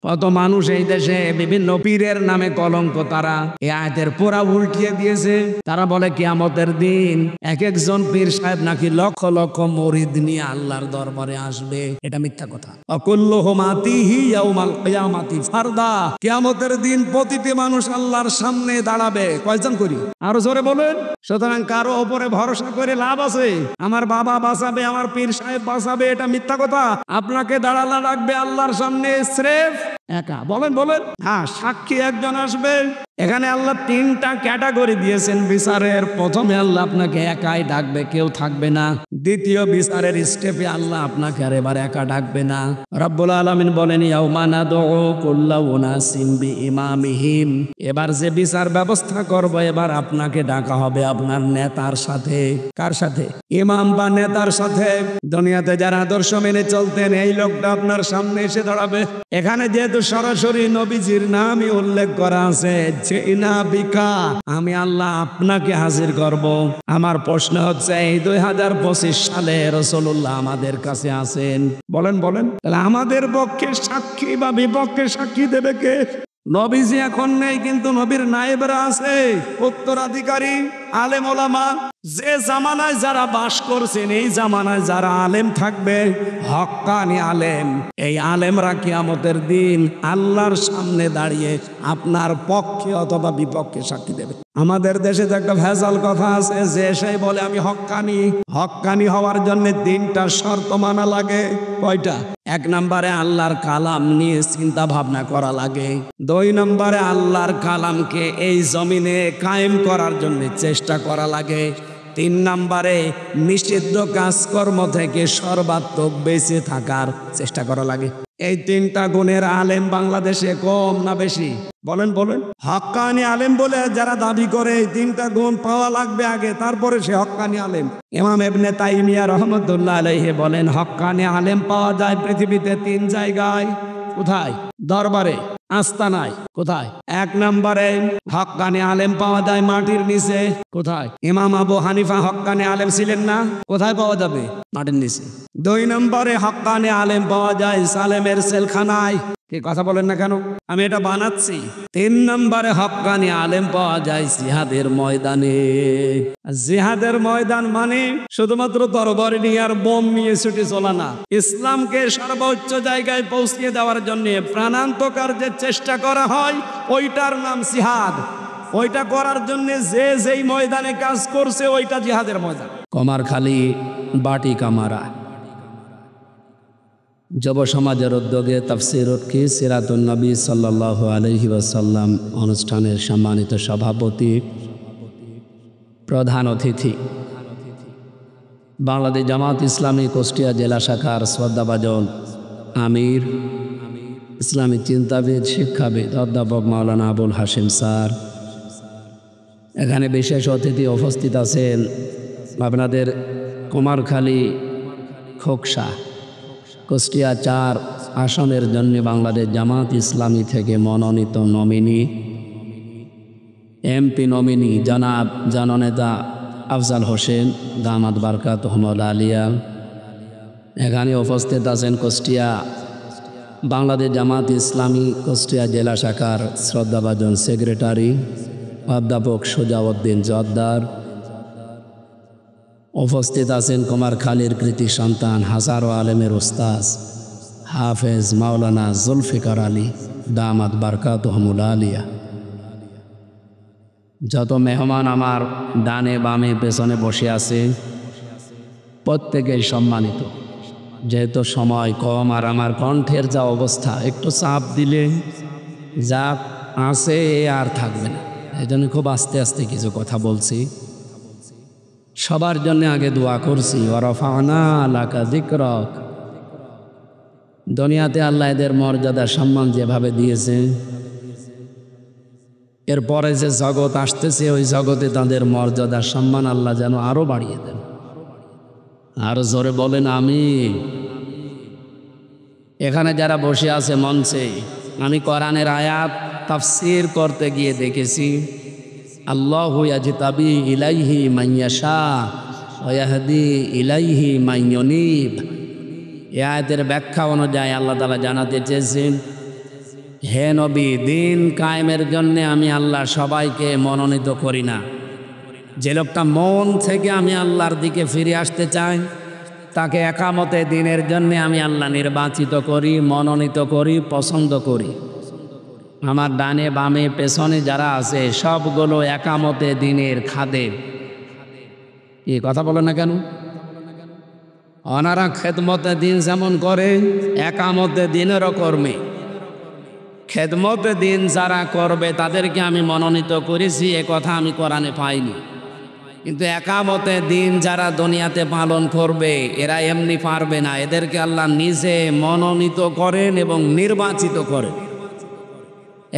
কত মানুষ এই দেশে বিভিন্ন পীরের নামে কলঙ্ক, তারা এই আয়াতের পুরা উল্টিয়ে দিয়েছে। তারা বলে কিয়ামতের দিন এক একজন পীর সাহেব নাকি লক্ষ লক্ষ মুরিদ নিয়ে আল্লাহর দরবারে আসবে। এটা মিথ্যা কথা। অকুল্লুহুম আতিহি ইয়াউমাল কিয়ামাতি ফারদা। কিয়ামতের দিন প্রতিটি মানুষ আল্লাহর সামনে দাঁড়াবে। কয়জন করি আরো জোরে বলেন। সুতরাং কারো ওপরে ভরসা করে লাভ আছে? আমার বাবা বাঁচাবে, আমার পীর সাহেব বাঁচাবে, এটা মিথ্যা কথা। আপনাকে দাঁড়ানো রাখবে আল্লাহর সামনে স্রেফ একা। বলেন বলেন। হ্যাঁ, সাক্ষী একজন আসবে। এখানে আল্লাহ তিনটা ক্যাটাগরি দিয়েছেন বিচারের। প্রথমে আল্লাহ আপনাকে একাই ডাকবে, কেউ থাকবে না। দ্বিতীয় বিচারের স্টেপে আল্লাহ আপনাকে আর এবার একা ডাকবে না। রব্বুল আলামিন বলেন ইয়াউমা নাদউ কুল্লা উনাসিম বিইমামিহিম। এবার যে বিচার ব্যবস্থা করব, এবার আপনাকে ডাকা হবে আপনার নেতার সাথে। কার সাথে? ইমাম বা নেতার সাথে। দুনিয়াতে যারা আদর্শ মেনে চলতেন, এই লোকটা আপনার সামনে এসে দাঁড়াবে। এখানে যেহেতু সরাসরি নবীজির নামই উল্লেখ করা আছে, আমি আল্লাহ আপনাকে হাজির করব। আমার প্রশ্ন হচ্ছে, এই 2025 সালে রাসূলুল্লাহ আমাদের কাছে আছেন। বলেন বলেন, তাহলে আমাদের পক্ষে সাক্ষী বা বিপক্ষে সাক্ষী দেবে কে? নবীজি এখন নেই, কিন্তু নবীর নায়েবরা আছে, উত্তরাধিকারী আলেম ওলামা। যে জামানায় যারা বাস করছেন, এই জামানায় যারা আলেম থাকবে, হক্কানি আলেম, এই আলেমরা কিয়ামতের দিন আল্লাহর সামনে দাঁড়িয়ে আপনার পক্ষে অথবা বিপক্ষে সাক্ষী দেবে। আমাদের দেশে যে একটা ভেজাল কথা আছে, যে সেই বলে আমি হক্কানি। হক্কানি হওয়ার জন্য 3টা শর্ত মানা লাগে। কয়টা? 1 নম্বরে আল্লাহর কালাম নিয়ে চিন্তা ভাবনা করা লাগে। 2 নম্বরে আল্লাহর কালামকে এই জমিনে কায়েম করার জন্য চেষ্টা করা লাগে। 3 নম্বরে নিষিদ্ধ কাজকর্ম থেকে সর্বাত্মক বেঁচে থাকার চেষ্টা করা লাগে। এই 3টা গুণের আলেম বাংলাদেশে কম না বেশি? বলেন বলেন। হক্কানি আলেম বলে যারা দাবি করে, এই 3টা গুণ পাওয়া লাগবে আগে, তারপরে সে হক্কানি আলেম। ইমাম ইবনে তাইমিয়া রাহমাতুল্লাহ আলাইহি বলেন, হক্কানি আলেম পাওয়া যায় পৃথিবীতে 3 জায়গায়। কোথায়? দরবারে, আস্তানায়। কোথায়? 1 নম্বরে হক্কানি আলেম পাওয়া যায় মাটির নিচে। কোথায়? ইমাম আবু হানিফা হক্কানি আলেম ছিলেন না? কোথায় পাওয়া যাবে? মাটির নিচে। 2 নম্বরে হক্কানি আলেম পাওয়া যায় সালেমের সেলখানায়। কি কথা বলেন না কেন? আমি এটা বানাচ্ছি। 3 নম্বরে হক্কানি আলেম পাওয়া যায় জিহাদের ময়দানে। জিহাদের ময়দান মানে শুধুমাত্র তরবারি নিয়ে আর বোম নিয়ে ছুটে চলা না। ইসলামকে সর্বোচ্চ জায়গায় পৌঁছে দেওয়ার জন্য প্রাণান্তকার যে চেষ্টা করা হয়, ওইটার নাম জিহাদ। ওইটা করার জন্য যে যেই ময়দানে কাজ করছে, ওইটা জিহাদের ময়দান। কমারখালী বাটি কামারা যুব সমাজের উদ্যোগে তাফসীর কি সিরাতুন নবী সাল্লাল্লাহু আলাইহি ওয়াসাল্লাম অনুষ্ঠানের সম্মানিত সভাপতি, প্রধান অতিথি, বাংলাদেশ জামাত ইসলামী কুষ্টিয়া জেলা শাখার শ্রদ্ধাভাজন আমির, ইসলামী চিন্তাবিদ, শিক্ষাবিদ অধ্যাপক মাওলানা আবুল হাশিম স্যার, এখানে বিশেষ অতিথি উপস্থিত আছেন আপনাদের কুমারখালী খোকসা কুষ্টিয়া 4 আসনের জন্য বাংলাদেশ জামাত ইসলামী থেকে মনোনীত নমিনি, এমপি নমিনি জনাব জননেতা আফজাল হোসেন দামাত বারকাতুহুল আলিয়া। এখানে উপস্থিত আছেন কুষ্টিয়া বাংলাদেশ জামাত ইসলামী কুষ্টিয়া জেলা শাখার শ্রদ্ধাভাজন সেক্রেটারি অধ্যাপক সুজাউদ্দিন জোদ্দার। উপস্থিত আছেন কুমারখালীর কৃতি সন্তান হাজারো আলেমের উস্তাদ হাফেজ মাওলানা জুলফিকার আলী দামাত বারকাতুহুল আলিয়া। যত মেহমান আমার ডানে বামে পেছনে বসে আছে, প্রত্যেকেই সম্মানিত। যেহেতু সময় কম আর আমার কণ্ঠের যা অবস্থা, একটু চাপ দিলে যা আছে আর থাকবে না, এই জন্য খুব আস্তে আস্তে কিছু কথা বলছি। সবার জন্য আগে দোয়া করছি, ওয়ারাফা'না লাকা যিকরাক। দুনিয়াতে আল্লাহ এদের মর্যাদা সম্মান যেভাবে দিয়েছে, এরপরে যে জগৎ আসতেছে, ওই জগতে তাদের মর্যাদা সম্মান আল্লাহ যেন আরো বাড়িয়ে দেন। আরো জোরে বলেন আমিন। এখানে যারা বসে আছে মঞ্চে, আমি কোরআনের আয়াত তাফসীর করতে গিয়ে দেখেছি, আল্লাহু ইয়াজতাবি ইলাইহি মান ইয়াশা ওয়া ইয়াহদি ইলাইহি মান ইউনীব। এই আয়াতের ব্যাখ্যা অনুযায়ী আল্লাহ তাআলা জানাতে চেয়েছেন, হে নবী, দিন কায়েমের জন্যে আমি আল্লাহ সবাইকে মনোনীত করি না। যে লোকটা মন থেকে আমি আল্লাহর দিকে ফিরে আসতে চাই, তাকে একামতে দিনের জন্যে আমি আল্লাহ নির্বাচিত করি, মনোনীত করি, পছন্দ করি। আমার ডানে বামে পেছনে যারা আছে সবগুলো একামতে দিনের খাদেম। কি কথা বলে না কেন? ওনারা খেদমতে দিন যেমন করে, একামতে দিনেরও কর্মী। খেদমতে দিন যারা করবে তাদেরকে আমি মনোনীত করেছি, এ কথা আমি কোরআনে পাইনি। কিন্তু একামতে দিন যারা দুনিয়াতে পালন করবে এরা এমনি পারবে না, এদেরকে আল্লাহ নিজে মনোনীত করেন এবং নির্বাচিত করেন।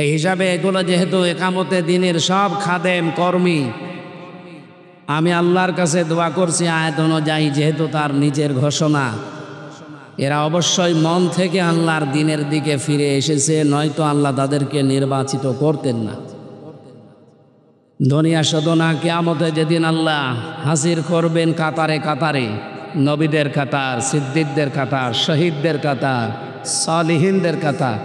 এই হিসাবে এগুলো যেহেতু একামতে দিনের সব খাদেম কর্মী, আমি আল্লাহর কাছে দোয়া করছি আয়াত অনুযায়ী, যেহেতু তার নিজের ঘোষণা, এরা অবশ্যই মন থেকে আল্লাহর দিনের দিকে ফিরে এসেছে, নয়তো আল্লাহ তাদেরকে নির্বাচিত করতেন না। দুনিয়া শুধু না, কিয়ামতে যেদিন আল্লাহ হাজির করবেন কাতারে কাতারে, নবীদের কাতার, সিদ্দিকদের কাতার, শহীদদের কাতার, সালিহিনদের কাতার,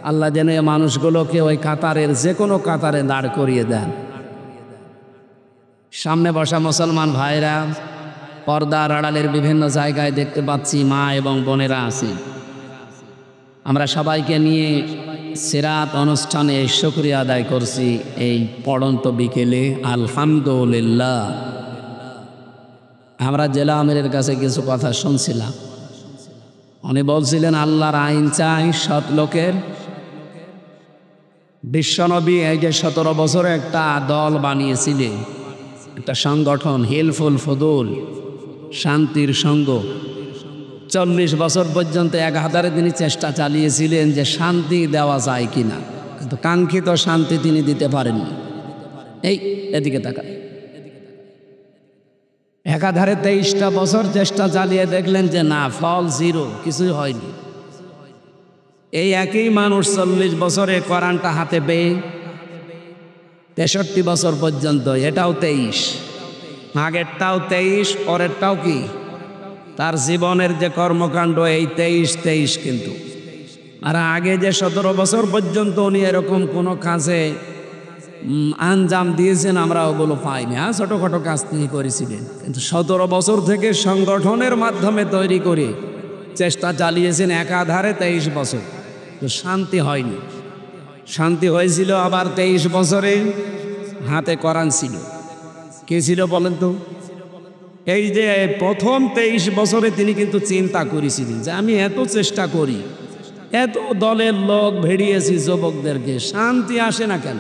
আল্লাহ যেন এই মানুষগুলোকে ওই কাতারের যে কোনো কাতারে দাঁড় করিয়ে দেন। সামনে বসা মুসলমান ভাইরা, পর্দার আড়ালের বিভিন্ন জায়গায় দেখতে পাচ্ছি মা এবং বোনেরা আছি। আমরা সবাইকে নিয়ে সিরাত অনুষ্ঠানে শুকরিয়া আদায় করছি এই পড়ন্ত বিকেলে, আলহামদুলিল্লাহ। আমরা জেলা আমিরের কাছে কিছু কথা শুনছিলাম। উনি বলছিলেন আল্লাহর আইন চাই সৎ লোকের। বিশ্বনবী এই যে 17 বছরে একটা দল বানিয়েছিলেন, একটা সংগঠন, হিলফুল ফুদুল, শান্তির সঙ্গ। 40 বছর পর্যন্ত 1000 তিনি চেষ্টা চালিয়েছিলেন যে শান্তি দেওয়া যায় কিনা, কিন্তু কাঙ্ক্ষিত শান্তি তিনি দিতে পারেননি। এই এদিকে তাকা, একাধারে 23টা বছর চেষ্টা চালিয়ে দেখলেন যে না, ফল জিরো, কিছুই হয়নি। এই একই মানুষ 40 বছরে কোরআনটা হাতে পেয়ে 63 বছর পর্যন্ত, এটাও 23, আগেরটাও 23, পরেরটাও কি তার জীবনের যে কর্মকাণ্ড, এই 23 কিন্তু। আর আগে যে 17 বছর পর্যন্ত উনি এরকম কোনো কাজে আঞ্জাম দিয়েছেন আমরা ওগুলো পাইনি। হ্যাঁ, ছোটোখাটো কাজ তিনি করেছিলেন, কিন্তু 17 বছর থেকে সংগঠনের মাধ্যমে তৈরি করে চেষ্টা চালিয়েছেন একাধারে 23 বছর, তো শান্তি হয়নি। শান্তি হয়েছিল আবার 23 বছরে হাতে কোরআন ছিল। কে ছিল বলেন তো? এই যে প্রথম 23 বছরে তিনি কিন্তু চিন্তা করেছিলেন যে আমি এত চেষ্টা করি, এত দলের লোক ভেড়িয়েছি যুবকদেরকে, শান্তি আসে না কেন?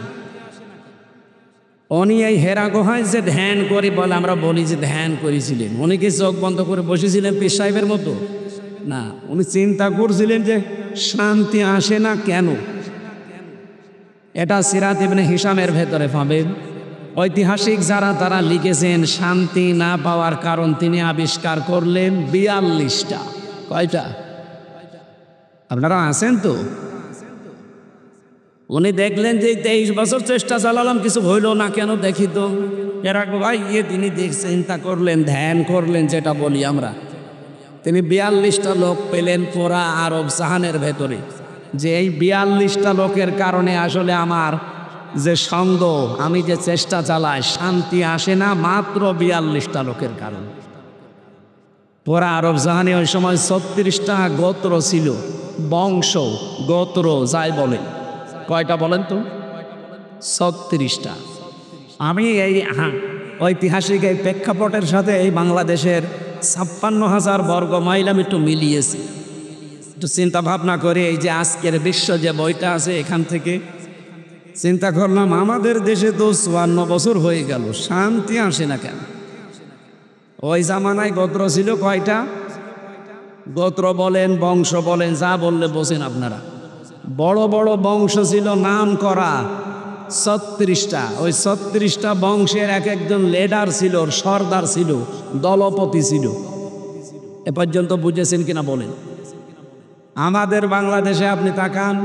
উনি এই হেরা গুহায় যে ধ্যান করি বলে আমরা বলি যে ধ্যান করেছিলেন, উনি কি চোখ বন্ধ করে বসেছিলেন পীর সাহেবের মতো? না, উনি চিন্তা করছিলেন যে শান্তি আসে না কেন। এটা সিরাত ইবনে হিশামের ভেতরে পাবেন। ঐতিহাসিক যারা তারা লিখেছেন শান্তি না পাওয়ার কারণ তিনি আবিষ্কার করলেন 42টা। কয়টা? আপনারা আছেন তো? উনি দেখলেন যে 23 বছর চেষ্টা চালালাম, কিছু হইল না কেন, দেখি তো। এরা ভাই তিনি চিন্তা করলেন, ধ্যান করলেন, যেটা বলি আমরা। তিনি 42টা লোক পেলেন পুরা আরব জাহানের ভেতরে, যে এই 42টা লোকের কারণে আসলে আমার যে সঙ্গ, আমি যে চেষ্টা চালাই, শান্তি আসে না, মাত্র 42টা লোকের কারণে। পুরা আরব জাহানে ওই সময় 36টা গোত্র ছিল, বংশ গোত্র যাই বলে। কয়টা বলেন তো? 36টা। আমি এই ঐতিহাসিক এই প্রেক্ষাপটের সাথে এই বাংলাদেশের 56,000 বর্গ মাইল আমি একটু মিলিয়েছি। একটু চিন্তা ভাবনা করে এই যে আজকের বিশ্ব যে বইটা আছে, এখান থেকে চিন্তা করলাম আমাদের দেশে তো 54 বছর হয়ে গেল, শান্তি আসে না কেন? ওই জামানায় গোত্র ছিল কয়টা? গোত্র বলেন, বংশ বলেন, যা বললে বোঝেন আপনারা। বড় বড় বংশ ছিল নাম করা 36টা। ওই 36টা বংশের এক একজন লিডার ছিল, সর্দার ছিল, দলপতি ছিল। এ পর্যন্ত বুঝেছেন কিনা বলেন? আমাদের বাংলাদেশে আপনি তাকান,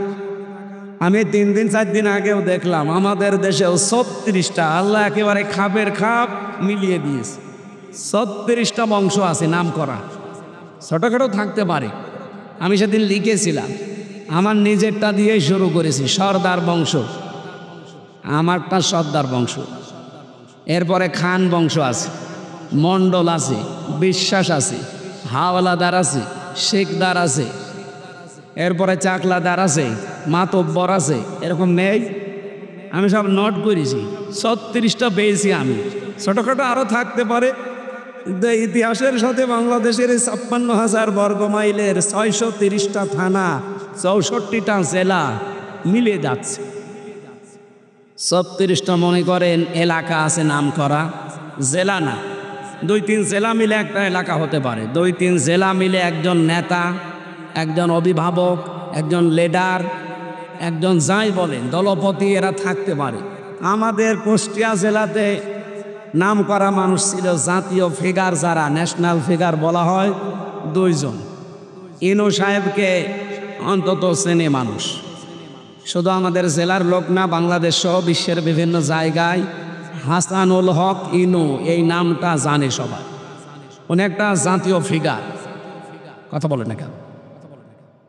আমি 3 দিন 4 দিন আগেও দেখলাম আমাদের দেশেও 36টা। আল্লাহ একেবারে খাপের খাপ মিলিয়ে দিয়েছে। 36টা বংশ আছে নাম করা, ছোটোখাটো থাকতে পারে। আমি সেদিন লিখেছিলাম আমার নিজেরটা দিয়েই শুরু করেছি, সর্দার বংশ, আমারটা সর্দার বংশ। এরপরে খান বংশ আছে, মণ্ডল আছে, বিশ্বাস আছে, হাওলাদার আছে, শেখদার আছে, এরপরে চাকলাদার আছে, মাতব্বর আছে, এরকম নেই। আমি সব নোট করেছি, 36টা পেয়েছি আমি। ছোটোখাটো আরও থাকতে পারে, কিন্তু ইতিহাসের সাথে বাংলাদেশের 56,000 বর্গ মাইলের 630টা থানা, 64টা জেলা মিলে যাচ্ছে। 36টা মনে করেন এলাকা আছে নাম করা, জেলা না। 2-3 জেলা মিলে একটা এলাকা হতে পারে, 2-3 জেলা মিলে একজন নেতা, একজন অভিভাবক, একজন লিডার, একজন যাই বলেন দলপতি, এরা থাকতে পারে। আমাদের কুষ্টিয়া জেলাতে নাম করা মানুষ ছিল, জাতীয় ফিগার যারা ন্যাশনাল ফিগার বলা হয়, 2 জন। ইনু সাহেবকে অন্তত চেনে মানুষ, শুধু আমাদের জেলার লোক না, বাংলাদেশ সহ বিশ্বের বিভিন্ন জায়গায় হাসানুল হক ইনু এই নামটা জানে সবাই। উনি একটা জাতীয় ফিগার, কথা বলে না কেন।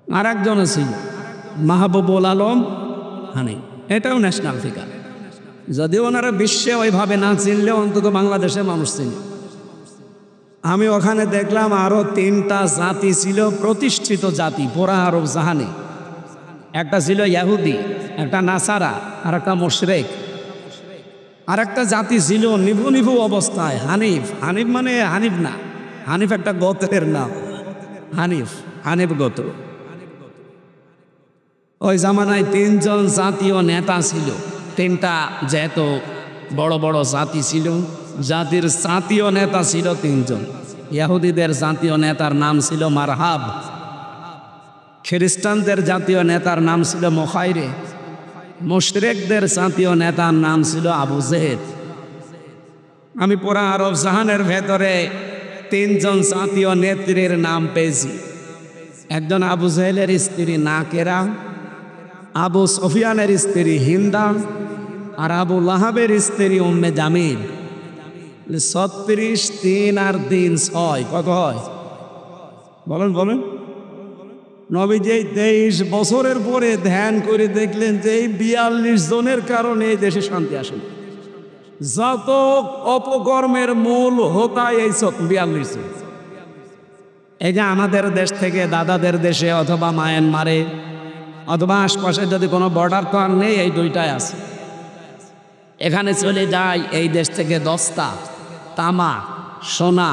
আর একজন ছিল মাহবুবুল আলম হানি, এটাও ন্যাশনাল ফিগার। যদিও ওনারা বিশ্বে ওইভাবে না চিনলেও অন্তত বাংলাদেশে মানুষ চিনে। আমি ওখানে দেখলাম আরও 3টা জাতি ছিল, প্রতিষ্ঠিত জাতি পুরা আরব জাহানে। একটা ছিল ইহুদি, একটা নাসারা, আর একটা মুশরিক। আর একটা জাতি ছিল নিভু নিভু অবস্থায় হানিফ। হানিফ মানে হানিফ না, হানিফ একটা গোত্রের নাম, হানিফ, হানিফ গোত্র। ওই জামানায় 3 জন জাতীয় নেতা ছিল। 3টা যেহেতু বড় বড় জাতি ছিল, জাতির জাতীয় নেতা ছিল 3 জন। ইহুদিদের জাতীয় নেতার নাম ছিল মারহাব, খ্রিস্টানদের জাতীয় নেতার নাম ছিল মুখাইরে, মুশরিকদের জাতীয় নেতার নাম ছিল আবু জেহেল। আমি পুরা আরব জাহানের ভেতরে 3 জন জাতীয় নেত্রীর নাম পেয়েছি। একজন আবু জেহেলের স্ত্রী নাকেরা, আবু সুফিয়ানের স্ত্রী হিন্দা, আর আবু লাহাবের স্ত্রী উম্মে জামিল। 36, 3 আর 3 6, কত হয় বলেন বলেন। নবীজি 23 বছরের পরে ধ্যান করে দেখলেন যে এই 42 জনের কারণে এই দেশে শান্তি আসে। যত অপকর্মের মূল হোতায় এই 42 জন। এই যে আমাদের দেশ থেকে দাদাদের দেশে অথবা মায়ানমারে অথবা আশপাশে যদি কোনো বর্ডার তো আর নেই, এই 2টাই আছে। এখানে চলে যায় এই দেশ থেকে দস্তা, তামা, সোনা,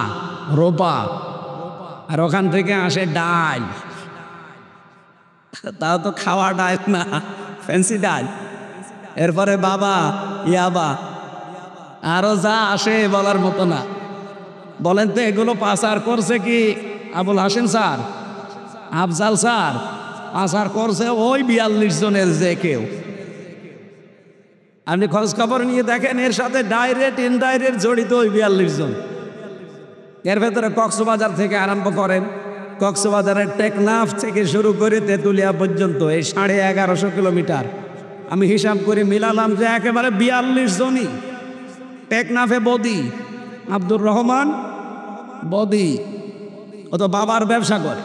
রূপা, আর ওখান থেকে আসে ডাল। তাও তো খাওয়া ডাল না, ফ্যান্সি ডাল। এরপরে বাবা ইয়াবা, আরো যা আসে বলার মতো না। বলেন তো এগুলো পাচার করছে কি আবুল হাসেম স্যার, আফজাল স্যার? পাচার করছে ওই 42 জনের যে কেউ। আপনি খোঁজ খবর নিয়ে দেখেন, এর সাথে ডাইরেক্ট ইনডাইরেক্ট জড়িত ওই 42 জন। এর ভেতরে কক্সবাজার থেকে আরম্ভ করেন, কক্সবাজারের টেকনাফ থেকে শুরু করে তেঁতুলিয়া পর্যন্ত এই 1150 কিলোমিটার আমি হিসাব করে মিলালাম যে একেবারে 42 জনই। টেকনাফে বদি, আব্দুর রহমান বদি, ও তো বাবার ব্যবসা করে,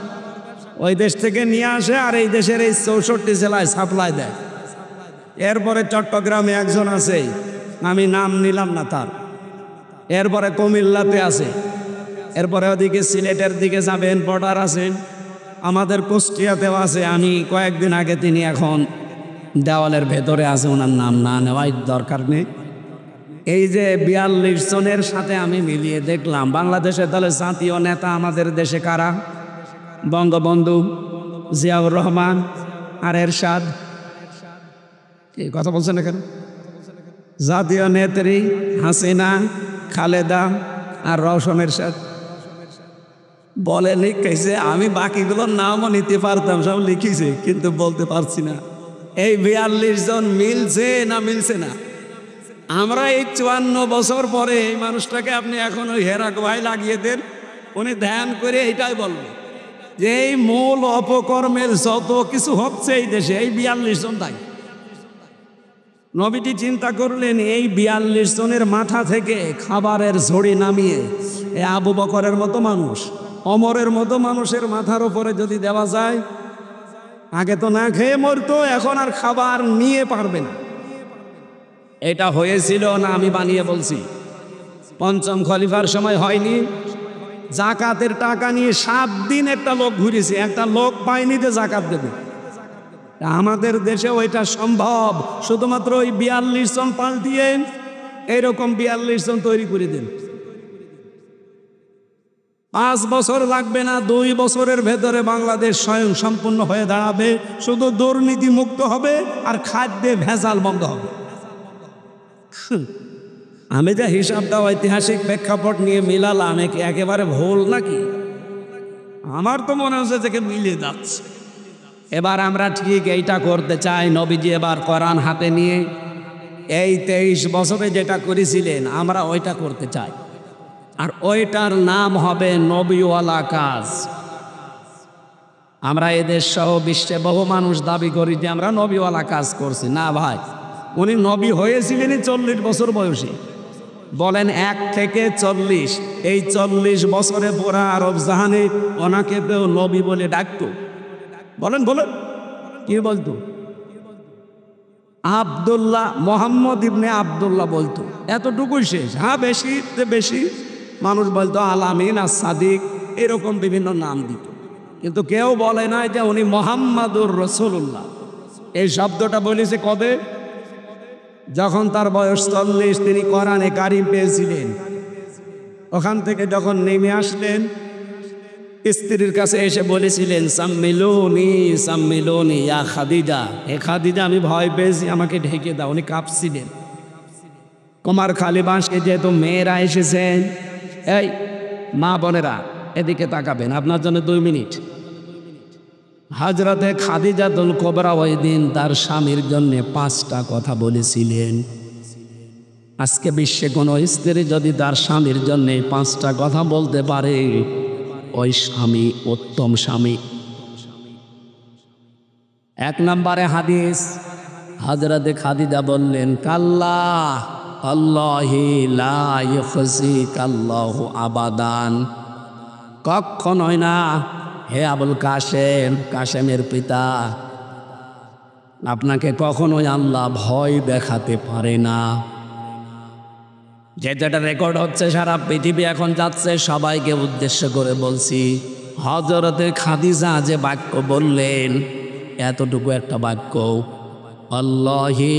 ওই দেশ থেকে নিয়ে আসে আর এই দেশের এই 64 জেলায় সাপ্লাই দেয়। এরপরে চট্টগ্রামে একজন আছে, আমি নাম নিলাম না তার। এরপরে কুমিল্লাতে আছে, এরপরে ওদিকে সিলেটের দিকে যাবেন, বর্ডার আছেন। আমাদের কুষ্টিয়াতেও আছে। আমি কয়েকদিন আগে, তিনি এখন দেওয়ালের ভেতরে আছে, ওনার নাম না নেওয়াই দরকার নেই। এই যে 42 জনের সাথে আমি মিলিয়ে দেখলাম বাংলাদেশে তাহলে জাতীয় নেতা আমাদের দেশে কারা? বঙ্গবন্ধু, জিয়াউর রহমান আর এরশাদ। এই কথা বলছেন এখানে? জাতীয় নেত্রী হাসিনা, খালেদা আর রওশন এরশাদ। বলে লিখেছে, আমি বাকিগুলোর নামও নিতে পারতাম, সব লিখেছে, কিন্তু বলতে পারছি না। এই 42 জন মিলছে না মিলছে না? আমরা এই 54 বছর পরে এই মানুষটাকে আপনি এখন ওই হেরা গোহায় লাগিয়ে দেন, উনি ধ্যান করে এইটাই বলবে যে এই মূল অপকর্মের যত কিছু হচ্ছে এই দেশে এই 42 জন দায়ী। নবীজি চিন্তা করলেন এই 42 জনের মাথা থেকে খাবারের ঝড়ি নামিয়ে এ আবু বকরের মতো মানুষ, ওমরের মতো মানুষের মাথার উপরে যদি দেওয়া যায়, আগে তো না খেয়ে মরতো, এখন আর খাবার নিয়ে পারবে না। এটা হয়েছিল না আমি বানিয়ে বলছি? পঞ্চম খলিফার সময় হয়নি? জাকাতের টাকা নিয়ে 7 দিন একটা লোক ঘুরেছে, একটা লোক পায়নি যে জাকাত দেবে। আমাদের দেশে ওইটা সম্ভব, শুধুমাত্র ওই 42 জন পাল্টিয়ে এরকম 42 জন তৈরি করে দেন। 5 বছর লাগবে না, 2 বছরের ভেতরে বাংলাদেশ স্বয়ং সম্পূর্ণ হয়ে দাঁড়াবে। শুধু দুর্নীতি মুক্ত হবে আর খাদ্যে ভেজাল বন্ধ হবে। আমি যে হিসাবটা ঐতিহাসিক প্রেক্ষাপট নিয়ে মিলালাম, একেবারে ভুল নাকি? আমার তো মনে হচ্ছে যে মিলে যাচ্ছে। এবার আমরা ঠিক এইটা করতে চাই। নবীজি এবার কোরআন হাতে নিয়ে এই 23 বছরে যেটা করেছিলেন আমরা ওইটা করতে চাই, আর ওইটার নাম হবে নবীওয়ালা কাজ। আমরা এদেশ সহ বিশ্বে বহু মানুষ দাবি করি যে আমরা নবীওয়ালা কাজ করছি। না ভাই, উনি নবী হয়েছিলেন 40 বছর বয়সে। বলেন 1 থেকে 40, এই 40 বছরে পুরা আরব জাহানে ওনাকে কেউ নবী বলে ডাকতো? বলেন বলেন, কি বলতো? আব্দুল্লাহ, মোহাম্মদ ইবনে আব্দুল্লাহ বলতো, এতটুকুই শেষ। হ্যাঁ, বেশি মানুষ বলতো আলামিন আর সাদিক, এরকম বিভিন্ন নাম দিত, কিন্তু কেউ বলে না যে উনি মোহাম্মদুর রাসূলুল্লাহ। এই শব্দটা বলেছে কবে? যখন তার বয়স 40, তিনি কোরআনে কারিম পেয়েছিলেন। ওখান থেকে যখন নেমে আসলেন, স্ত্রীর কাছে এসে বলেছিলেন সাম্মিলুনি সাম্মিলুনি ইয়া খাদিজা, হে খাদিজা আমি ভয় পেয়েছি, আমাকে ঢেকে দাও। উনি কাঁপছিলেন। কুমার খালিবাসকে যেহেতু মেয়েরা এসেছেন, এই মা বোনেরা এদিকে তাকাবেন, আপনার জন্য 2 মিনিট। হযরতে খাদিজাতুল কুবরা ওই দিন তার স্বামীর জন্য 5টা কথা বলেছিলেন। আজকে বিশ্বে কোনো স্ত্রী যদি তার স্বামীর জন্য 5টা কথা বলতে পারে, ওই স্বামী উত্তম স্বামী। 1 নম্বরে হাদিস, হযরতে খাদিজা বললেন কাল্লা আল্লাহি লা ইউখজিকাল্লাহু আবাদান, কখনোই না হে আবুল কাসেম, কাসেমের পিতা, আপনাকে কখনোই আল্লাহ ভয় দেখাতে পারে না। যেটা রেকর্ড হচ্ছে সারা পৃথিবী এখন যাচ্ছে, সবাইকে উদ্দেশ্য করে বলছি। হযরতে খাদিজা যে বাক্য বললেন, এতটুকু একটা বাক্য, আল্লাহি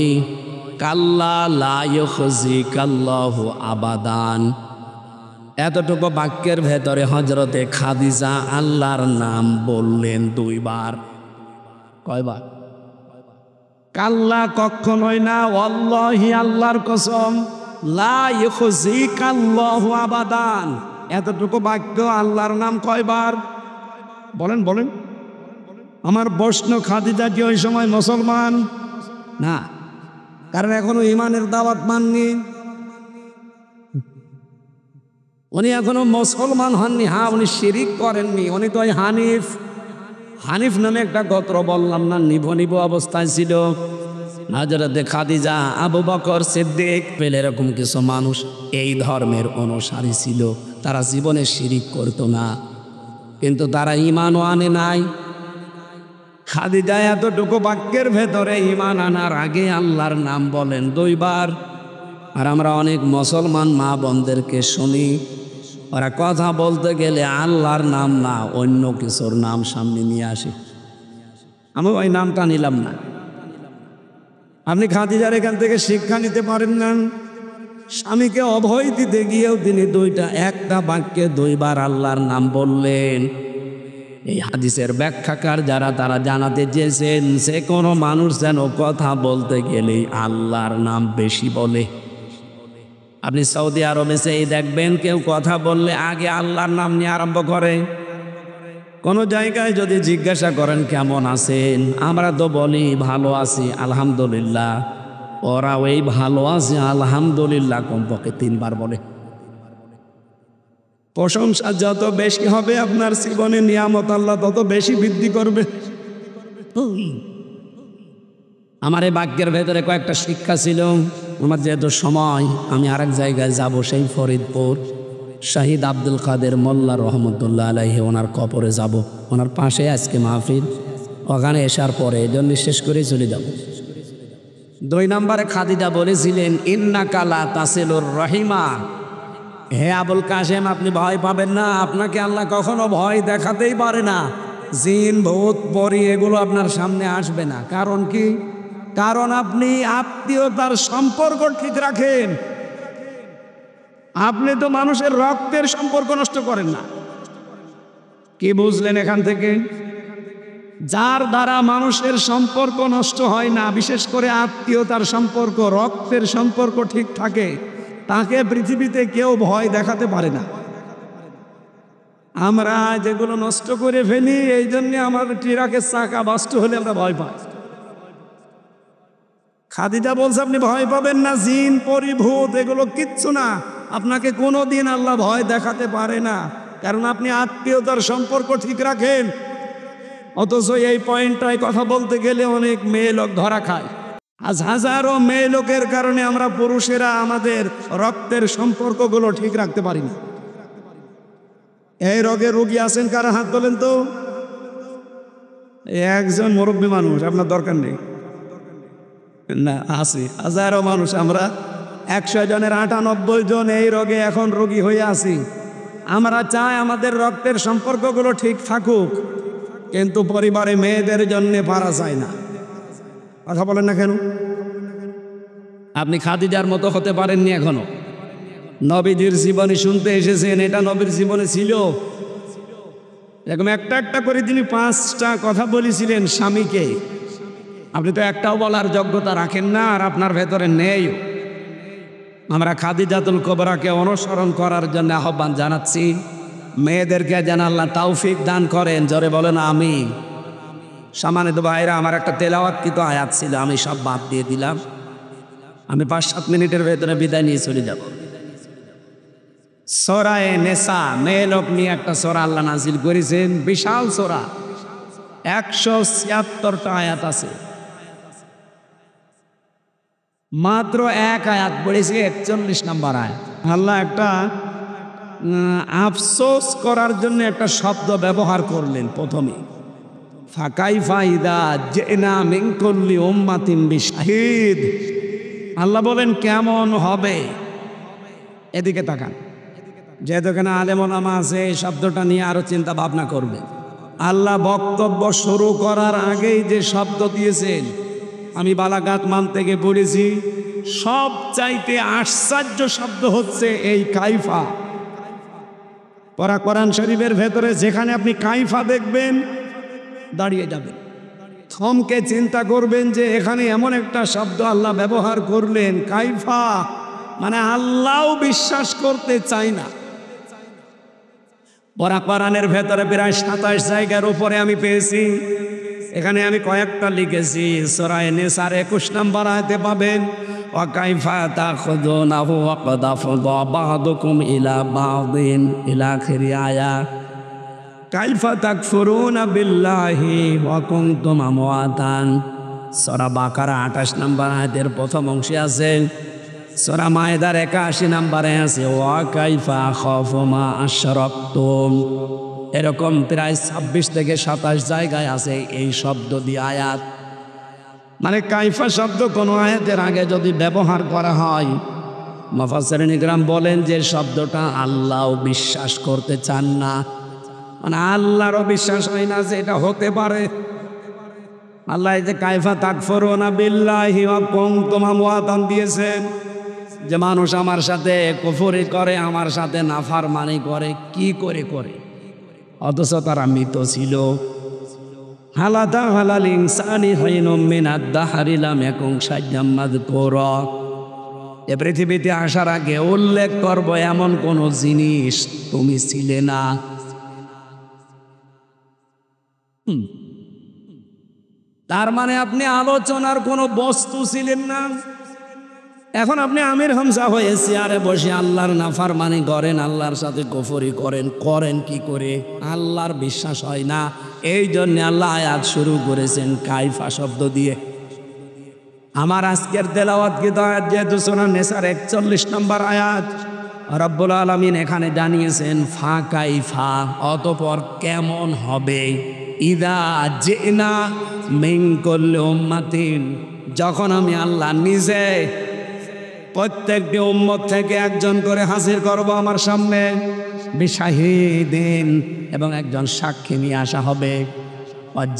কাল্লা লা ইউখজিকাল্লাহু আবাদান, এতটুকু বাক্যের ভেতরে হযরতে খাদিজা আল্লাহর নাম বললেন 2 বার। কয়বার? কাল্লা কখনোই না, আল্লাহি আল্লাহর কসম, লা ইউখজিকাল্লাহু আবাদান, এতটুকু বাক্য আল্লাহর নাম কয়বার? বলেন বলেন। আমার প্রশ্ন, খাদিজা কি ওই সময় মুসলমান? না, কারণ এখনো ইমানের দাওয়াত মাননি। উনি এখনো মুসলমান হননি। হ্যাঁ, উনি শিরিক করেননি। উনি তো ওই হানিফ নামে একটা গোত্র বললাম না, নিভো অবস্থায় ছিল। হযরতে খাদিজা, আবু বকর সিদ্দিক, এরকম কিছু মানুষ এই ধর্মের অনুসারী ছিল। তারা জীবনে শিরিক করতো না, কিন্তু তারা ঈমানও আনে নাই। খাদিজা এতটুকু বাক্যের ভেতরে ঈমান আনার আগে আল্লাহর নাম বলেন 2 বার। আর আমরা অনেক মুসলমান মা বোনদেরকে শুনি, ওরা কথা বলতে গেলে আল্লাহর নাম না, অন্য কিছুর নাম সামনে নিয়ে আসে। আমি ওই নামটা নিলাম না। আপনি খাদিজার এখান থেকে শিক্ষা নিতে পারেন না। স্বামীকে অভয় দিতে গিয়েও তিনি একটা বাক্যে 2 বার আল্লাহর নাম বললেন। এই হাদিসের ব্যাখ্যাকার যারা, তারা জানাতে চেয়েছেন যে কোনো মানুষ যেন কথা বলতে গেলেই আল্লাহর নাম বেশি বলে। আপনি সৌদি আরবে সেই দেখবেন, কেউ কথা বললে আগে আল্লাহর নাম নিয়ে আরম্ভ করে। কোনো জায়গায় যদি জিজ্ঞাসা করেন কেমন আছেন, আমরা তো বলি ভালো আছি আলহামদুলিল্লাহ, ওরা ওই ভালো আছে আলহামদুলিল্লাহ কমপক্ষে 3 বার বলে। প্রশংসা যত বেশি হবে আপনার জীবনে, নিয়ামত আল্লাহ তত বেশি বৃদ্ধি করবে। আমার এই বাক্যের ভেতরে কয়েকটা শিক্ষা ছিল। আমার যেহেতু সময়, আমি আরেক জায়গায় যাব, সেই ফরিদপুর শহীদ আব্দুল কাদের মোল্লা রহমতুল্লাহ আলাইহি, ওনার কবরে যাব। ওনার পাশে আজকে মাহফিল। ওখানে আসার পরে এজন্য শেষ করে চলে যাব। 2 নম্বরে খাদিজা বলেছিলেন ইন্নাকা লা তাসিলুর রহিমা, হে আবুল কাসেম আপনি ভয় পাবেন না, আপনাকে আল্লাহ কখনো ভয় দেখাতেই পারে না। জিন ভূত পরী এগুলো আপনার সামনে আসবে না। কারণ কি? কারণ আপনি আত্মীয়তার সম্পর্ক ঠিক রাখেন। আপনি তো মানুষের রক্তের সম্পর্ক নষ্ট করেন না। কি বুঝলেন এখান থেকে? যার দ্বারা মানুষের সম্পর্ক নষ্ট হয় না, বিশেষ করে আত্মীয়তার সম্পর্ক, রক্তের সম্পর্ক ঠিক থাকে, তাকে পৃথিবীতে কেউ ভয় দেখাতে পারে না। আমরা যেগুলো নষ্ট করে ফেলি, এই জন্য আমার ট্রাকের চাকা নষ্ট হলে আমরা ভয় পাই। খাদিজা বলছে আপনি ভয় পাবেন না, জিন পরিভূত এগুলো কিচ্ছু না, আপনাকে কোনোদিন আল্লাহ ভয় দেখাতে পারে না, কারণ আপনি আত্মীয়তার সম্পর্ক ঠিক রাখেন। অথচ এই পয়েন্টটায় কথা বলতে গেলে অনেক মেয়ে লোক ধরা খায়। আজ হাজারো মেয়ে লোকের কারণে আমরা পুরুষেরা আমাদের রক্তের সম্পর্কগুলো ঠিক রাখতে পারি না। এই রোগে রোগী আছেন কারা? হাত তোলেন তো। একজন মুরব্বী মানুষ, আপনার দরকার নেই না, আছে হাজারো মানুষ। আমরা 100 জনের 98 জন এই রোগে এখন রোগী হয়ে আছি। আমরা চাই আমাদের রক্তের সম্পর্কগুলো ঠিক থাকুক, কিন্তু পরিবারে মেয়েদের জন্য পারা যায় না। কথা বলেন না কেন? আপনি খাদিজার মতো হতে পারেননি এখনো। নবীজির জীবনী শুনতে এসেছেন, এটা নবীর জীবনে ছিল। এরকম একটা একটা করে তিনি 5টা কথা বলেছিলেন স্বামীকে। আপনি তো একটাও বলার যোগ্যতা রাখেন না, আর আপনার ভেতরে নেই। আমরা খাদিজাতুল কুবরাকে অনুসরণ করার জন্য আহ্বান জানাচ্ছি। মেয়েদেরকে যেন আল্লাহ তৌফিক দান করেন, জোরে বলেন আমিন। সম্মানিত ভাইরা, আমার একটা তেলাওয়াতকৃত আয়াত ছিল, আমি সব বাদ দিয়ে দিলাম। আমি 5-7 মিনিটের ভেতরে বিদায় নিয়ে চলে যাব। সূরা নিসা, মেয়ে লোক নিয়ে একটা সূরা আল্লাহ নাজিল করেছেন, বিশাল সূরা, 176টা আয়াত আছে। মাত্র 1 আয়াত পড়েছে, 41 নম্বর আয়াত। আল্লাহ একটা আফসোস করার জন্য একটা শব্দ ব্যবহার করলেন প্রথমে, ফাকাইফা ইযা জিনা মিন কুল্লি উম্মাতিন বিশাহিদ। আল্লাহ বলেন কেমন হবে। এদিকে তাকান, যেহেতু এখানে আলেম ওলামা আছে, এই শব্দটা নিয়ে আরো চিন্তা ভাবনা করবে। আল্লাহ বক্তব্য শুরু করার আগেই যে শব্দ দিয়েছেন, আমি বালাগাত মান থেকে পড়েছি, সব চাইতে আশ্চর্য শব্দ হচ্ছে এই কাইফা। কোরআন শরীফের ভেতরে যেখানে আপনি কাইফা দেখবেন, দাঁড়িয়ে যাবেন, থমকে চিন্তা করবেন যে এখানে এমন একটা শব্দ আল্লাহ ব্যবহার করলেন, কাইফা, মানে আল্লাহও বিশ্বাস করতে চায় না। কোরআনের ভেতরে প্রায় 27 জায়গার উপরে আমি পেয়েছি। এখানে আমি কয়েকটা লিখেছি। সূরা নিসার 21 নম্বর আয়াতে পাবেন, ওয়া কাইফা তাখুযুনাহু ওয়া ক্বাদ আফদা বা'দুকুম ইলা বা'দিন, ইলা আখিরি আয়াত। কাইফা তাকফুরুনা বিল্লাহি ওয়া কুনতুম আমওয়াতান। সূরা বাকারা 28 নম্বর আয়াতের প্রথম অংশে আছে। সূরা মায়েদার 81 নম্বরে আছে, ওয়া কাইফা আখাফু মা আশরাকতুম। এরকম প্রায় 26 থেকে 27 জায়গায় আছে এই শব্দ দিয়ে আয়াত। মানে কাইফা শব্দ কোনো আয়াতের আগে যদি ব্যবহার করা হয়, মুফাসসিরিন ইকরাম বলেন যে শব্দটা আল্লাহও বিশ্বাস করতে চান না, মানে আল্লাহরও বিশ্বাস হয় না যে এটা হতে পারে। আল্লাহ যে কাইফা তাকফুরুনা বিল্লাহি ওয়া কুনতুম আমওয়াতান দিয়েছেন, যে মানুষ আমার সাথে কুফরি করে, আমার সাথে নাফরমানি করে, কি করে করে, অথচ তারা মৃত ছিল। হালাতা হালাল ইনসানি হাইনুম মিনাদ দাহরি লাম ইয়াকুন শাইআম মাযকুরা। এ পৃথিবীতে আসার আগে উল্লেখ করব এমন কোন জিনিস তুমি ছিলে না। তার মানে আপনি আলোচনার কোনো বস্তু ছিলেন না। এখন আপনি আমির হামজা হয়ে চেয়ারে বসে আল্লাহর নাফরমানি করেন, আল্লাহর সাথে কুফরি করেন। করেন কি করে? আল্লাহর বিশ্বাস হয় না, এই জন্য আল্লাহ আয়াত শুরু করেছেন কাইফা শব্দ দিয়ে। আমার আজকের তেলাওয়াত কৃত আয়াত যেহেতু সূরা নিসার 41 নম্বর আয়াত, রব্বুল আলামিন এখানে জানিয়েছেন ফা কাইফা, অতঃপর কেমন হবে। ইদা জিনা মিন কুল্লি উম্মাতিন, যখন আমি আল্লাহ নিজে প্রত্যেকটি উম্মত থেকে একজন করে হাজির করব আমার সামনে, বিশাহিদিন, এবং একজন সাক্ষী নিয়ে আসা হবে,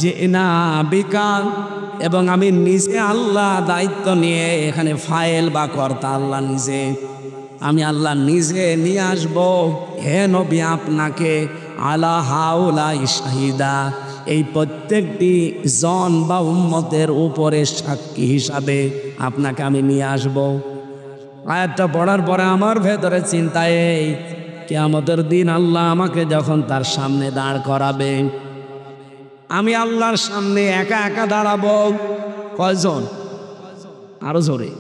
জিনা বিকা, এবং আমি নিজে আল্লাহ দায়িত্ব নিয়ে, এখানে ফাইল বা কর্তা আল্লাহ নিজে, আমি আল্লাহ নিজে নিয়ে আসব হে নবী আপনাকে, আলা হাউলাই শাহিদা, এই প্রত্যেকটি জন বা উম্মতের উপরে সাক্ষী হিসাবে আপনাকে আমি নিয়ে আসব। আয়াতটা পড়ার পরে আমার ভেতরে চিন্তা, এই কিয়ামতের দিন আল্লাহ আমাকে যখন তার সামনে দাঁড় করাবে, আমি আল্লাহর সামনে একা একা দাঁড়াবো। কয়জন? আরো জোরে।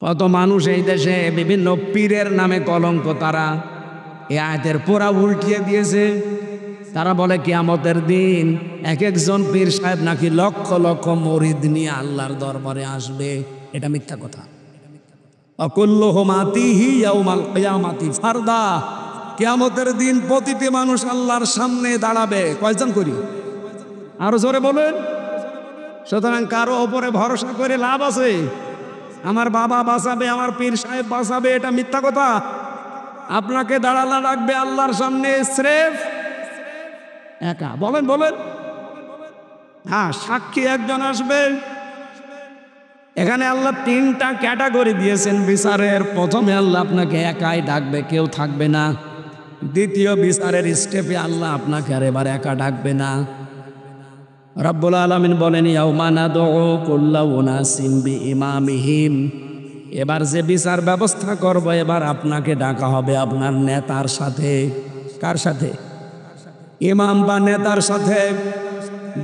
কত মানুষ এই দেশে বিভিন্ন পীরের নামে কলঙ্ক, তারা এই আয়াতের পুরা উল্টিয়ে দিয়েছে। তারা বলে কিয়ামতের দিন এক একজন পীর সাহেব নাকি লক্ষ লক্ষ মুরিদ নিয়ে আল্লাহর দরবারে আসবে। এটা মিথ্যা কথা। অকুল্লুহুম আতিহি ইয়াউমাল কিয়ামাতি ফারদা, কিয়ামতের দিন প্রতিটি মানুষ আল্লাহর সামনে দাঁড়াবে। কয়জন করি? আরো জোরে বলেন। সুতরাং কারো ওপরে ভরসা করে লাভ আছে? আমার বাবা বাঁচাবে, আমার পীর সাহেব বাঁচাবে, এটা মিথ্যা কথা। আপনাকে দাঁড়ানো রাখবে আল্লাহর সামনে স্রেফ একা। বলেন বলেন। হ্যাঁ, সাক্ষী একজন আসবে। এখানে আল্লাহ তিনটা ক্যাটাগরি দিয়েছেন বিচারের। প্রথমে আল্লাহ আপনাকে একাই ডাকবে, কেউ থাকবে না। দ্বিতীয় বিচারের স্টেপে আল্লাহ আপনাকে আর এবার একা ডাকবে না। রব্বুল আলামিন বলেন, ইয়াউমা নাদউ কুল্লা উনাসিন বিইমামিহিম, এবার যে বিচার ব্যবস্থা করব, এবার আপনাকে ডাকা হবে আপনার নেতার সাথে। কার সাথে? ইমাম বা নেতার সাথে।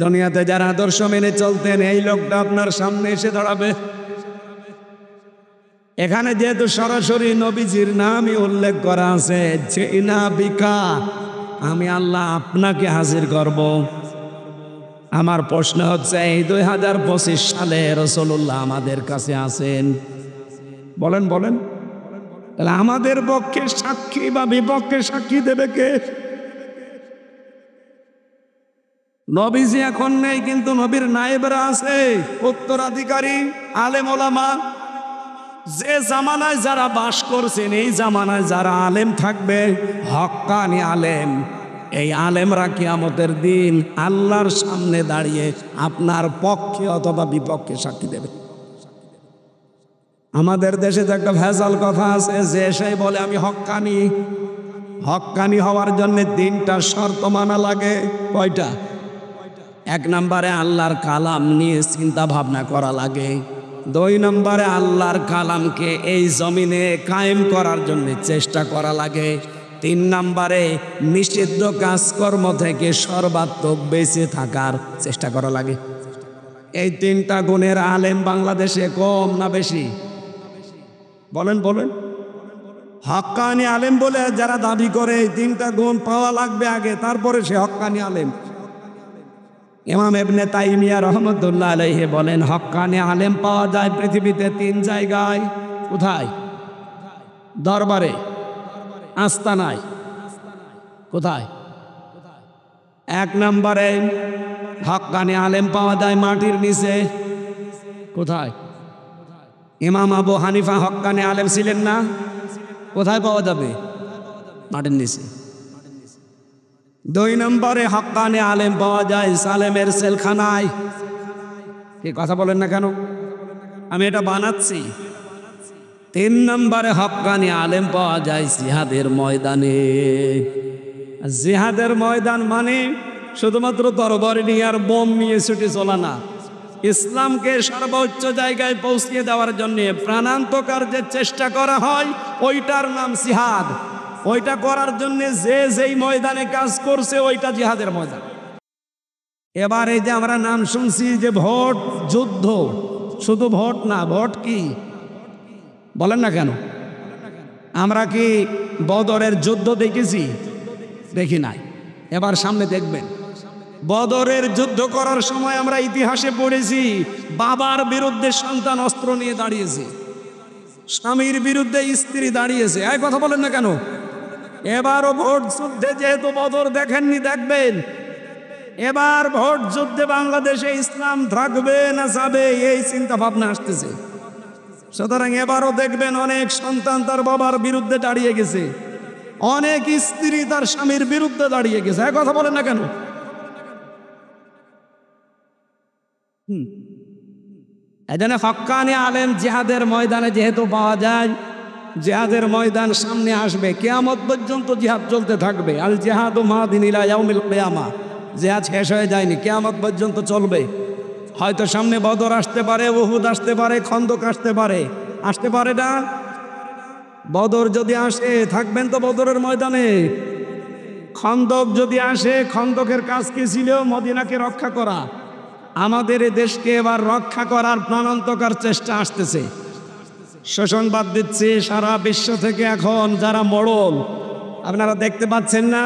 দুনিয়াতে যারা আদর্শ মেনে চলতেন, এই লোকটা আপনার সামনে এসে দাঁড়াবে। এখানে যেহেতু সরাসরি নবীজির নামই উল্লেখ করা আছে, জিনা বিকা, আমি আল্লাহ আপনাকে হাজির করব। আমার প্রশ্ন হচ্ছে, এই 2025 সালে রাসূলুল্লাহ আমাদের কাছে আছেন। বলেন বলেন। তাহলে আমাদের পক্ষে সাক্ষী বা বিপক্ষে সাক্ষী দেবে কে? নবীজি এখন নেই, কিন্তু নবীর নায়েবরা আছে, উত্তরাধিকারী আলেম ওলামা। যে জামানায় যারা বাস করছেন, এই জামানায় যারা আলেম থাকবে, হক্কানি আলেম, এই আলেমরা কিয়ামতের দিন আল্লাহর সামনে দাঁড়িয়ে আপনার পক্ষে অথবা বিপক্ষে সাক্ষী দেবে। আমাদের দেশে তো একটা ভেজাল কথা আছে, যে সেই বলে আমি হক্কানি। হক্কানি হওয়ার জন্য 3টা শর্ত মানা লাগে। কয়টা? 1 নম্বরে আল্লাহর কালাম নিয়ে চিন্তা ভাবনা করা লাগে। 2 নম্বরে আল্লাহর কালামকে এই জমিনে কায়েম করার জন্য চেষ্টা করা লাগে। 3 নম্বরে নিষিদ্ধ কাজকর্ম থেকে সর্বাত্মক বেঁচে থাকার চেষ্টা করা লাগে। এই 3টা গুণের আলেম বাংলাদেশে কম না বেশি? বলেন বলেন। হক্কানি আলেম বলে যারা দাবি করে, এই 3টা গুণ পাওয়া লাগবে আগে, তারপরে সে হক্কানি আলেম। ইমাম ইবনে তাইমিয়া রহমতুল্লাহ আলাইহি বলেন, হক্কানি আলেম পাওয়া যায় পৃথিবীতে 3 জায়গায়। কোথায়? দরবারে, আস্তানায়। কোথায়? 1 নম্বরে হক্কানি আলেম পাওয়া যায় মাটির নিচে। কোথায়? ইমাম আবু হানিফা হক্কানি আলেম ছিলেন না? কোথায় পাওয়া যাবে? মাটির নিচে। 2 নম্বরে হক্কানি আলেম পাওয়া যায় সালেমের সেলখানায়। কি কথা বলেন না কেন? আমি এটা বানাচ্ছি। 3 নম্বরে হক্কানি আলেম পাওয়া যায় জিহাদের ময়দানে। জিহাদের ময়দান মানে শুধুমাত্র তরবারি নিয়ে আর বোম নিয়ে ছুটে চলা না। ইসলামকে সর্বোচ্চ জায়গায় পৌঁছিয়ে দেওয়ার জন্য প্রাণান্তকার যে চেষ্টা করা হয়, ওইটার নাম জিহাদ। ওইটা করার জন্য যে যেই ময়দানে কাজ করছে, ওইটা জিহাদের ময়দান। এবার এই যে আমরা নাম শুনছি যে ভোট যুদ্ধ, শুধু ভোট না, ভোট কি বলেন না কেন? আমরা কি বদরের যুদ্ধ দেখেছি? দেখি নাই। এবার সামনে দেখবেন। বদরের যুদ্ধ করার সময় আমরা ইতিহাসে পড়েছি, বাবার বিরুদ্ধে সন্তান অস্ত্র নিয়ে দাঁড়িয়েছে, স্বামীর বিরুদ্ধে স্ত্রী দাঁড়িয়েছে। এই কথা বলেন না কেন? এবারও ভোট যুদ্ধে যেহেতু বদর দেখেননি, দেখবেন এবার ভোট যুদ্ধে বাংলাদেশে ইসলাম থাকবে না যাবে এই চিন্তা ভাবনা আসতেছে। সুতরাং এবারও দেখবেন অনেক সন্তান তার বাবার বিরুদ্ধে দাঁড়িয়ে গেছে, অনেক স্ত্রী তার স্বামীর বিরুদ্ধে দাঁড়িয়ে গেছে। এক কথা বলেন না কেন? এজন্য হক্কানি আলেম জিহাদের ময়দানে যেহেতু পাওয়া যায়, জিহাদের ময়দান সামনে আসবে, কিয়ামত পর্যন্ত জিহাদ চলতে থাকবে। আল জিহাদু মাদিন ইলা ইয়াউমিল কিয়ামা, জিহাদ শেষ হয়ে যায়নি, কিয়ামত পর্যন্ত চলবে। হয়তো সামনে বদর আসতে পারে, উহুদ আসতে পারে, খন্দক আসতে পারে না? বদর যদি আসে থাকবেন তো বদরের ময়দানে। খন্দক যদি আসে, খন্দকের কাজ কি ছিল? মদিনাকে রক্ষা করা। আমাদের এই দেশকে এবার রক্ষা করার প্রাণান্তকার চেষ্টা আসতেছে। সুসংবাদ দিচ্ছি, সারা বিশ্ব থেকে এখন যারা মোড়ল, আপনারা দেখতে পাচ্ছেন না,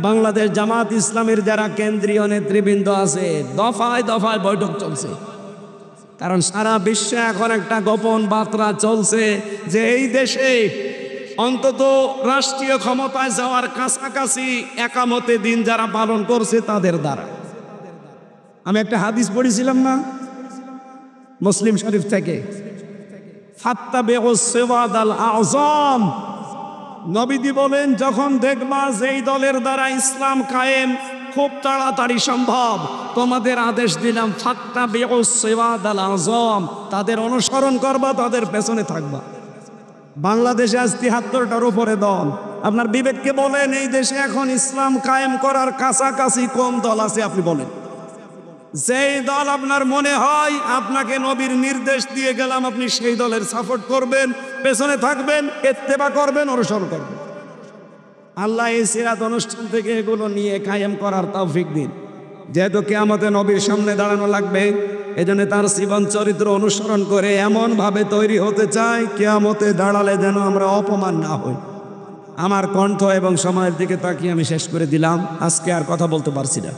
বাংলাদেশ জামাত ইসলামের যারা কেন্দ্রীয় নেতৃবৃন্দ আছে, দফায় দফায় বৈঠক চলছে। কারণ সারা বিশ্বে এখন একটা গোপন বার্তা চলছে যে এই দেশে অন্তত রাষ্ট্রীয় ক্ষমতায় যাওয়ার কাছাকাছি একামতে দিন যারা পালন করছে তাদের দ্বারা। আমি একটা হাদিস পড়েছিলাম না মুসলিম শরীফ থেকে, ফাত্তাবিউস সিরাতাল আযম। নবীজি বলেন, যখন দেখবা যেই দলের দ্বারা ইসলাম কায়েম খুব তাড়াতাড়ি সম্ভব, তোমাদের আদেশ দিলাম ফাত্তাবিউস সিরাতাল আযম, তাদের অনুসরণ করবা, তাদের পেছনে থাকবা। বাংলাদেশে আজ ৭৩টার উপরে দল। আপনার বিবেককে বলেন, এই দেশে এখন ইসলাম কায়েম করার কাছাকাছি কোন দল আছে আপনি বলেন। যেই দল আপনার মনে হয় আপনাকে নবীর নির্দেশ দিয়ে গেলাম, আপনি সেই দলের সাপোর্ট করবেন, পেছনে থাকবেন, ইত্তেবা করবেন, অনুসরণ করবেন। আল্লাহ এই সিরাত অনুষ্ঠান থেকে এগুলো নিয়ে কায়েম করার তৌফিক দিন। যেহেতু কিয়ামতে নবীর সামনে দাঁড়ানো লাগবে, এজন্য তার জীবন চরিত্র অনুসরণ করে এমন ভাবে তৈরি হতে চাই, কিয়ামতে দাঁড়ালে যেন আমরা অপমান না হই। আমার কণ্ঠ এবং সময়ের দিকে তাকিয়ে আমি শেষ করে দিলাম, আজকে আর কথা বলতে পারছি না।